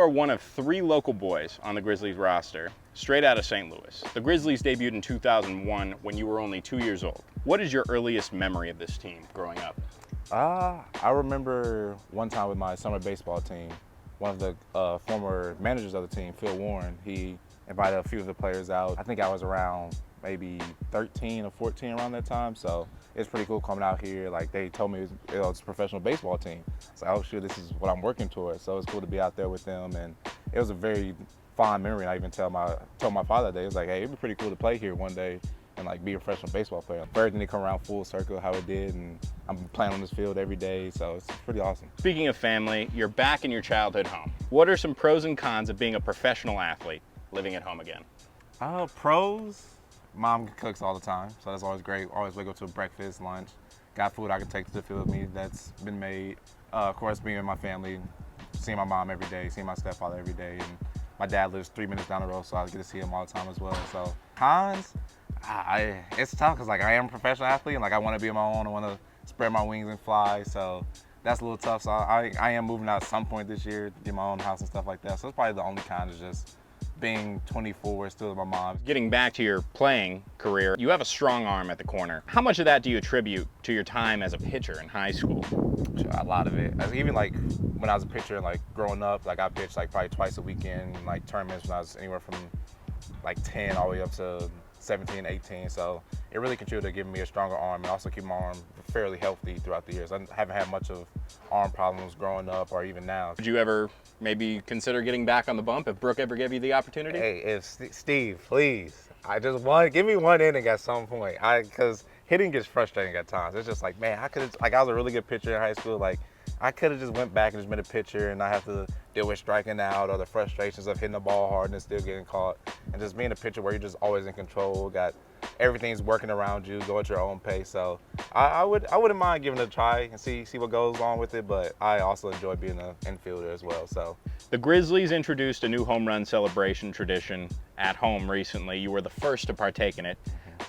are one of 3 local boys on the Grizzlies roster, straight out of St. Louis. The Grizzlies debuted in 2001 when you were only 2 years old. What is your earliest memory of this team growing up? I remember one time with my summer baseball team, one of the former managers of the team, Phil Warren, he invited a few of the players out. I think I was around maybe 13 or 14 around that time, so it's pretty cool coming out here. Like, they told me it was a professional baseball team. So, oh shoot, this is what I'm working towards. So it's cool to be out there with them, and it was a very fond memory. And I even told my father that, it was like, hey, it'd be pretty cool to play here one day and like be a professional baseball player. For everything to come around full circle how it did, and I'm playing on this field every day, so it's pretty awesome. Speaking of family, you're back in your childhood home. What are some pros and cons of being a professional athlete living at home again? Pros, mom cooks all the time, so that's always great. Always wake up to breakfast, lunch, got food I can take to the field with me that's been made. Of course, being with my family, seeing my mom every day, seeing my stepfather every day, and my dad lives 3 minutes down the road, so I get to see him all the time as well. So cons, it's tough because like I am a professional athlete and like I want to be on my own. I want to spread my wings and fly. So that's a little tough. So I am moving out at some point this year to get my own house and stuff like that. So it's probably the only con is just being 24, still with my mom. Getting back to your playing career, you have a strong arm at the corner. How much of that do you attribute to your time as a pitcher in high school? A lot of it. Even like when I was a pitcher, like growing up, like I pitched like probably twice a weekend, like tournaments when I was anywhere from like 10 all the way up to 17, 18. So it really contributed to giving me a stronger arm and also keep my arm fairly healthy throughout the years. I haven't had much of arm problems growing up or even now. Would you ever maybe consider getting back on the bump if Brooke ever gave you the opportunity? Hey, if Steve, please, give me one inning at some point. Because hitting gets frustrating at times. It's just like, man, I was a really good pitcher in high school. Like, I could have just went back and just been a pitcher and not have to deal with striking out or the frustrations of hitting the ball hard and still getting caught. And just being a pitcher where you're just always in control, got everything's working around you, go at your own pace. So I wouldn't mind giving it a try and see what goes along with it, but I also enjoy being an infielder as well. So the Grizzlies introduced a new home run celebration tradition at home recently. You were the first to partake in it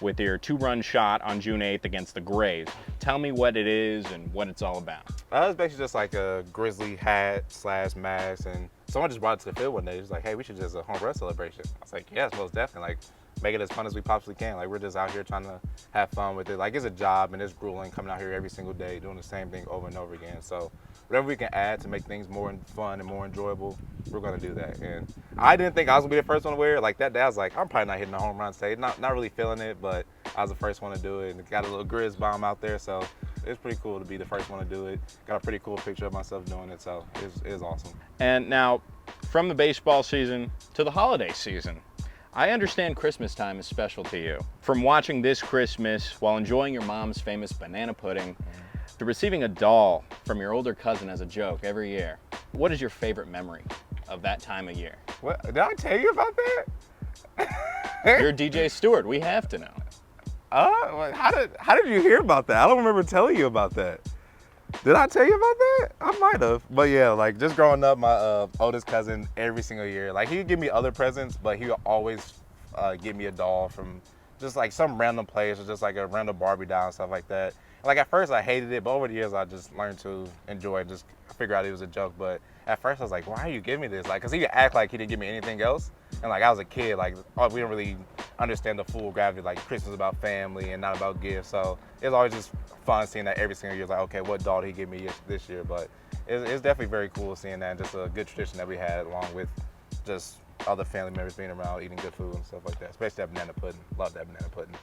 with your 2-run shot on June 8th against the Grays. Tell me what it is and what it's all about. It's basically just like a Grizzly hat / mask, and someone just brought it to the field one day. It was like, hey, we should just a home run celebration. I was like, yes, most definitely. Like, make it as fun as we possibly can. Like, we're just out here trying to have fun with it. Like, it's a job and it's grueling coming out here every single day doing the same thing over and over again. So whatever we can add to make things more fun and more enjoyable, we're going to do that. And I didn't think I was going to be the first one to wear it. Like, that day I was like, I'm probably not hitting a home run today. Not really feeling it, but I was the first one to do it. And got a little Grizz bomb out there, so it's pretty cool to be the first one to do it. Got a pretty cool picture of myself doing it, so it is awesome. And now, from the baseball season to the holiday season, I understand Christmas time is special to you. From watching this Christmas while enjoying your mom's famous banana pudding, to receiving a doll from your older cousin as a joke every year, what is your favorite memory of that time of year? What, did I tell you about that? You're DJ Stewart, we have to know. How did you hear about that? I don't remember telling you about that. Did I tell you about that? I might have. But yeah, like just growing up, my oldest cousin every single year, like he would give me other presents, but he would always give me a doll from just like some random place or just like a random Barbie doll and stuff like that. Like at first I hated it, but over the years I just learned to enjoy it, just figure out it was a joke. But at first I was like, why are you giving me this? Like, cause he would act like he didn't give me anything else. And like I was a kid, like we didn't really understand the full gravity, like Christmas is about family and not about gifts. So it was always just fun seeing that every single year. Like, okay, what doll did he give me this year? But it's definitely very cool seeing that, and just a good tradition that we had along with just other family members being around, eating good food and stuff like that, especially that banana pudding. Love that banana pudding.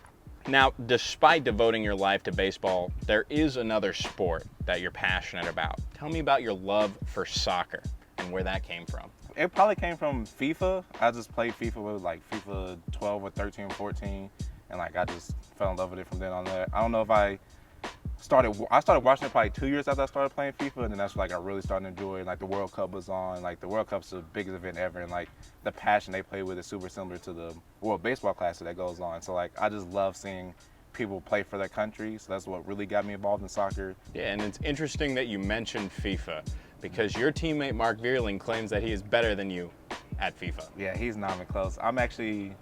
Now, despite devoting your life to baseball, there is another sport that you're passionate about. Tell me about your love for soccer and where that came from. It probably came from FIFA. I just played FIFA with like FIFA 12 or 13 or 14, and like I just fell in love with it from then on there. I don't know if I started watching it probably 2 years after I started playing FIFA, and then that's like I really started enjoying. Like the World Cup was on. Like the World Cup's the biggest event ever, and like the passion they play with is super similar to the World Baseball Classic that goes on. So like I just love seeing people play for their country. So that's what really got me involved in soccer. Yeah, and it's interesting that you mentioned FIFA because your teammate Mark Vierling claims that he is better than you at FIFA. Yeah, he's not even close. I'm actually,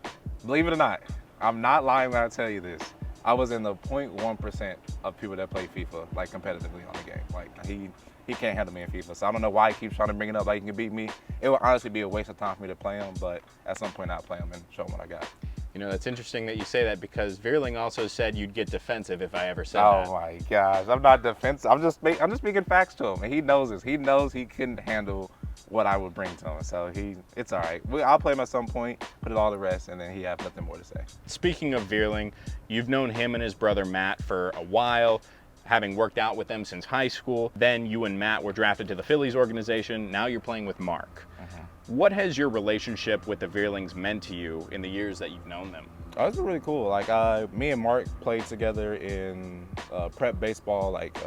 believe it or not, I'm not lying when I tell you this. I was in the 0.1% of people that play FIFA, like competitively on the game. Like he he can't handle me in FIFA. So I don't know why he keeps trying to bring it up like he can beat me. It would honestly be a waste of time for me to play him, but at some point I'll play him and show him what I got. You know, that's interesting that you say that because Vierling also said you'd get defensive if I ever said Oh that. my gosh, I'm not defensive. I'm just speaking facts to him, and he knows this. He knows he couldn't handle what I would bring to him, so it's all right. I'll play him at some point, put it all to rest, and then he have nothing more to say. Speaking of Vierling, you've known him and his brother Matt for a while, having worked out with them since high school. Then you and Matt were drafted to the Phillies organization. Now you're playing with Mark. What has your relationship with the Vierlings meant to you in the years that you've known them? Oh, this is really cool. Like, me and Mark played together in prep baseball, like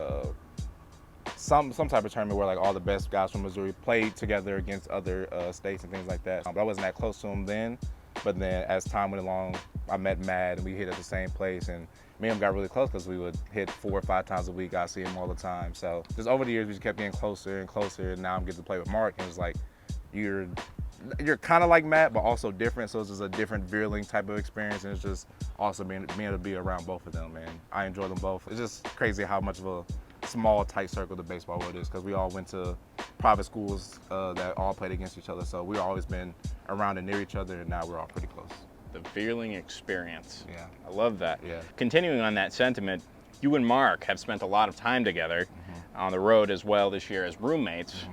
some type of tournament where like all the best guys from Missouri played together against other states and things like that. But I wasn't that close to him then. But then as time went along, I met Matt and we hit at the same place. And me and him got really close because we would hit 4 or 5 times a week. I see him all the time. So just over the years, we just kept getting closer and closer. And now I'm getting to play with Mark. And it's like, you're kind of like Matt, but also different. So it's just a different Vierling type of experience. And it's just awesome being able to be around both of them. And I enjoy them both. It's just crazy how much of a small, tight circle the baseball world is, because we all went to private schools that all played against each other. So we've always been around and near each other, and now we're all pretty close. The Vierling experience. Yeah. I love that. Yeah. Continuing on that sentiment, you and Mark have spent a lot of time together on the road as well this year as roommates.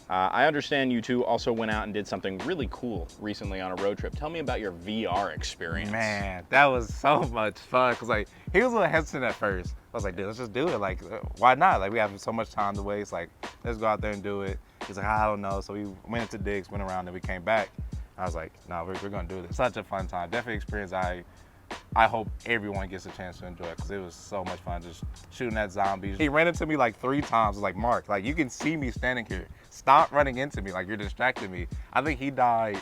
I understand you two also went out and did something really cool recently on a road trip. Tell me about your VR experience. Man, that was so much fun, because like he was a little hesitant at first. I was like, dude, let's just do it. Like, why not? Like, we have so much time to waste. Like, let's go out there and do it. He's like, I don't know. So we went into digs, went around, and we came back. I was like, no, we're gonna do this. Such a fun time. Definitely experience I hope everyone gets a chance to enjoy it, because it was so much fun just shooting at zombies. He ran into me like 3 times. I was like, Mark, like, you can see me standing here. Stop running into me. Like, you're distracting me. I think he died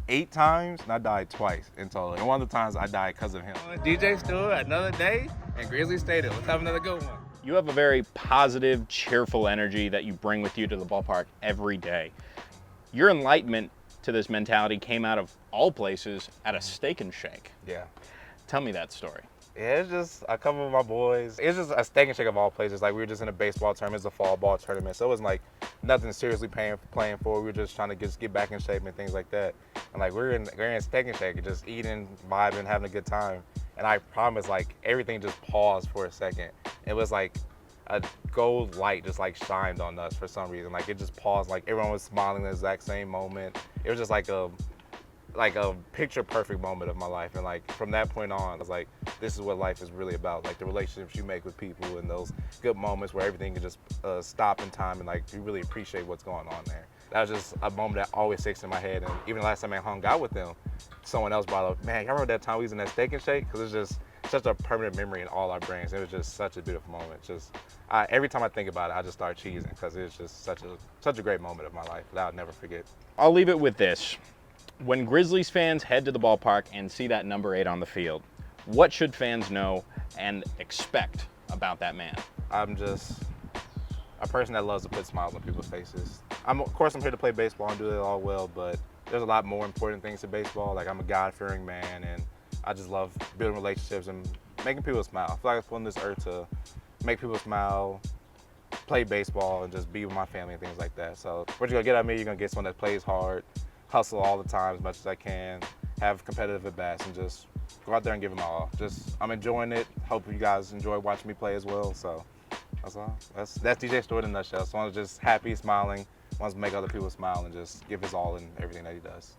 8 times, and I died twice in total. And one of the times I died because of him. DJ Stewart, another day, and Grizzlies Stadium. Let's have another good one. You have a very positive, cheerful energy that you bring with you to the ballpark every day. Your enlightenment to this mentality came out of all places at a Steak and Shake. Yeah. Tell me that story. Yeah, it's just a couple of my boys. It's just a Steak and Shake of all places. Like, we were just in a baseball tournament. It's a fall ball tournament. So it wasn't like nothing seriously playing for. We were just trying to just get back in shape and things like that. And like, we're in Steak and Shake, just eating, vibing, having a good time. And I promise, like, everything just paused for a second. It was like a gold light just like shined on us for some reason. Like, it just paused. Like, everyone was smiling at the exact same moment. It was just like a picture perfect moment of my life. And like, from that point on, I was like, this is what life is really about. Like, the relationships you make with people and those good moments where everything can just stop in time, and like, you really appreciate what's going on there. That was just a moment that always sticks in my head. And even the last time I hung out with them, someone else brought up, man, y'all remember that time we was in that Steak and Shake? Because it's just such a permanent memory in all our brains. It was just such a beautiful moment. Every time I think about it, I just start cheesing, because it's just such a great moment of my life that I'll never forget. I'll leave it with this. When Grizzlies fans head to the ballpark and see that number 8 on the field, what should fans know and expect about that man? I'm just a person that loves to put smiles on people's faces. Of course, I'm here to play baseball and do it all well, but there's a lot more important things to baseball. Like, I'm a God-fearing man, and I just love building relationships and making people smile. I feel like I was put on this earth to make people smile, play baseball, and just be with my family and things like that. So what you're gonna get out of me, you're gonna get someone that plays hard, hustle all the time as much as I can, have competitive at-bats, and just go out there and give them all. I'm enjoying it. Hope you guys enjoy watching me play as well. So that's all. That's DJ Stewart in a nutshell. Someone just happy, smiling, wants to make other people smile, and just give his all in everything that he does.